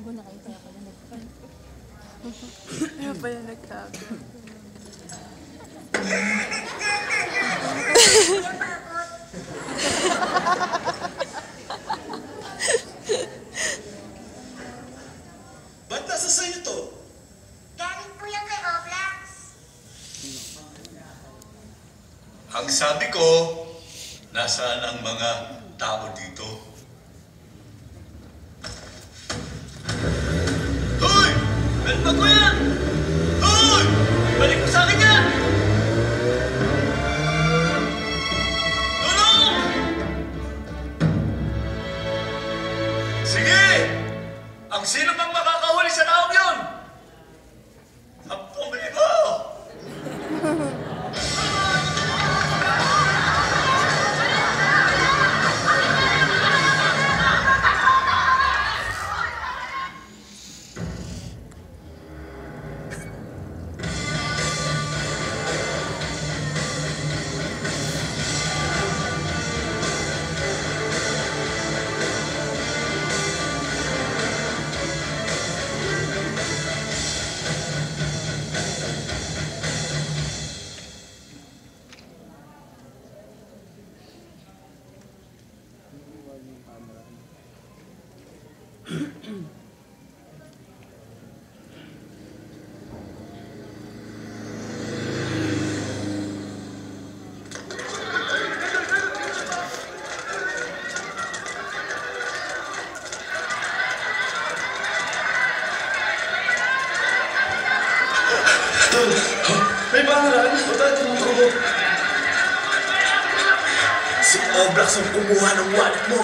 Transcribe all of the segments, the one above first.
nagtago na kayo kaya pala nagtago. Kaya pala nagtago. Ba't nasa sa'yo to? Galing po yan kay Roblox. Ang sabi ko, nasaan ang mga tao dito? Hoy! Benta ko yan! Hoy! Balik mo sa akin yan! Tulong! Sige! Ang sino bang makakahuli sa taong yun? 10,000! May pangalan? O tayo tumutubo? Si Oblax ang kumuha ng wallet mo.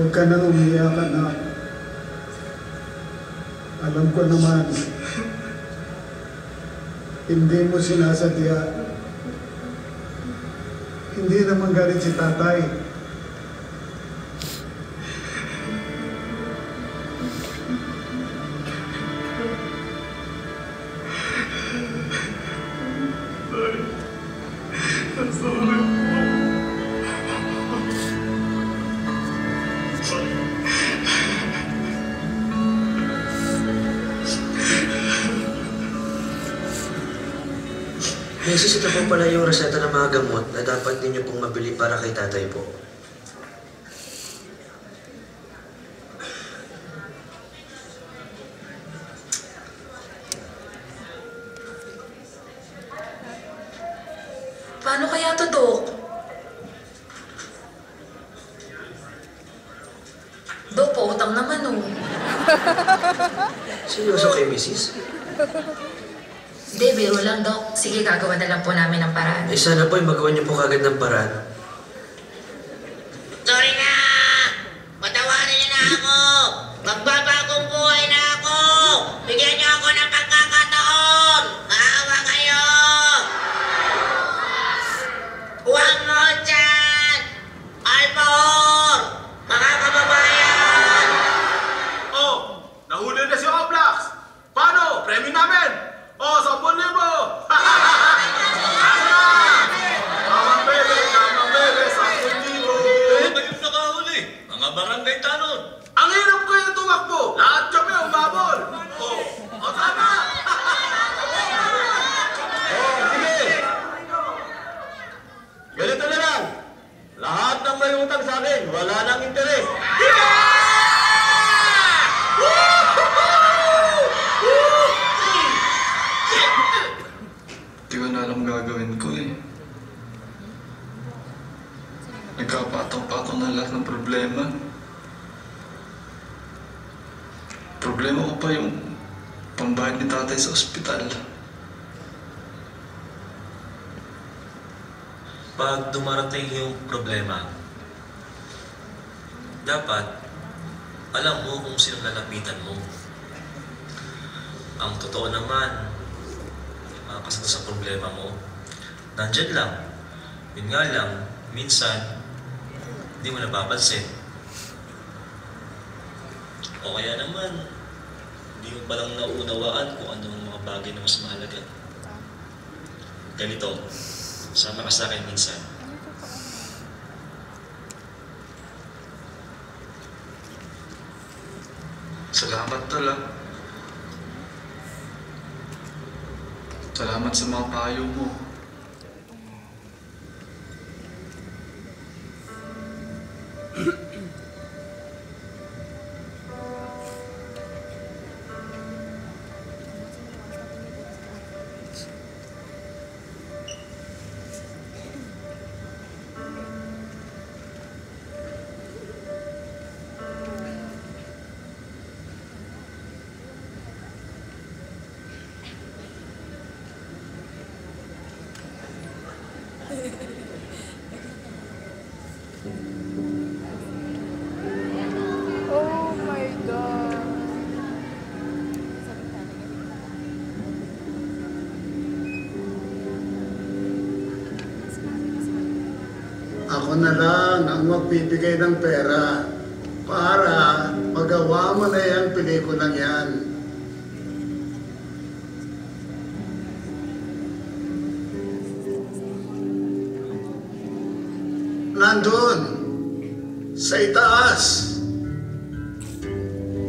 Huwag ka nang umiyak, anak. Alam ko naman, hindi mo sinasadya. Hindi naman galit si tatay. Mrs., ito po pala yung reseta ng mga gamot na dapat ninyo pong mabili para kay tatay po. Paano kaya to, Dok? Dok, pautang naman, oh. Seryoso kay Mrs.? Hindi, biro lang, Dok. Sige, gagawa na lang po namin ng paraan. Eh sana po ay magawa niyo po kagad ng paraan. Sorry na! Patawarin niyo na ako! Magbabagong buhay na ako! Bigyan niyo ako ng pagkakataon! Maawa kayo! Huwag mo dyan! Alpahor! Mga kababayan! Oh, nahuli na si Oblax! Paano? Premyo namin! Oh, 10,000! Mamang bebe, 10,000! Eh, kayong nakahuli. Mga barangay tanod. Ang hirap ko yung tumakbo! Lahat kami umabol! Oh, tama! Oh, sige. Ganito na lang. Lahat ng may utang sa akin, wala nang interes. Hindi ko na alam gagawin ko eh. Nagkapatong-patong na lahat ng problema. Problema ko pa yung pambayad ni tatay sa ospital. Pag dumarating yung problema, dapat alam mo kung sino lalapitan mo. Ang totoo naman, kasama sa problema mo, nandyan lang. Yun nga lang, minsan, hindi mo napapansin. O kaya naman, hindi mo palang naunawaan kung ano ang mga bagay na mas mahalaga. Ganito, sama ka sa akin minsan. Salamat tala. Salamat sa mga payo mo. Oh my God. Ako na lang ang magbibigay ng pera para magawa mo na yan pelikulang yan. Nandun, sa itaas,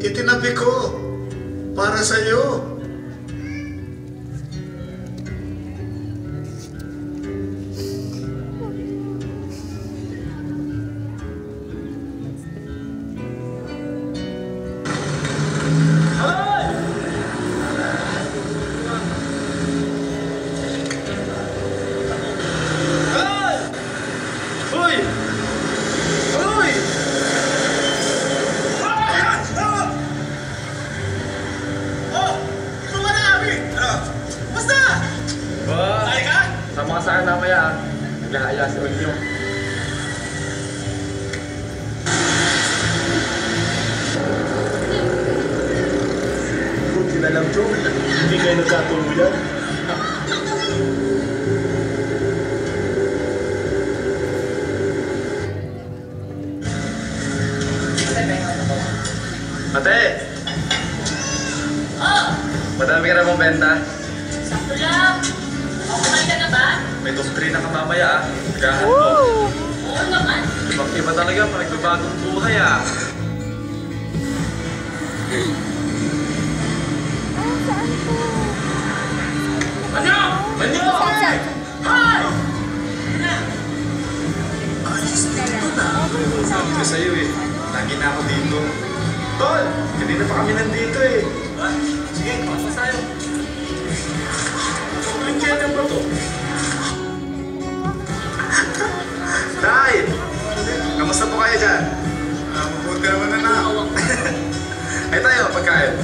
itinabi ko para sa'yo. Sama ka sa akin mamaya. Naglaaya si Olyo. nyo. Hindi kayo nagkatuluyan. Ate! Oh! Madami ka na mong benta? Sakto lang. O, kumain ka na ba? May doktrina ka mamaya ah. Gahan mo. Oo naman. Ibang-iba talaga pa nagbabagong buhay ah. Manyo! Manyo! Saan? Hi! Sabi ko sa'yo eh. Lagi na ako dito. Tol! Kanina pa kami nandito eh. Sige, pasok tayo. Lingkyan ba to? Tay! Kamusta po kayo dyan? Mabuti naman na na. Ay tayo, pagkain.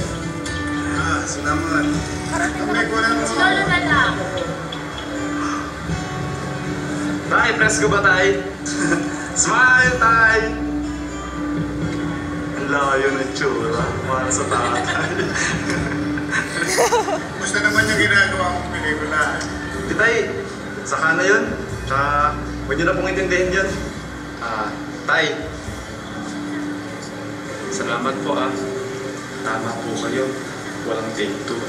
Salamat. Kami ko lang naman. Lolo na lang. Tay, presko ba tay? Smile, tay! Ang layo ng tsura. Para sa tatay. Gusto naman yung ginagawa mong pelikula. Di tay, saka na yun. Tsaka, huwag niyo na pong intindihin yun. Tay. Salamat po ah. Tama po kayo. Walang take two.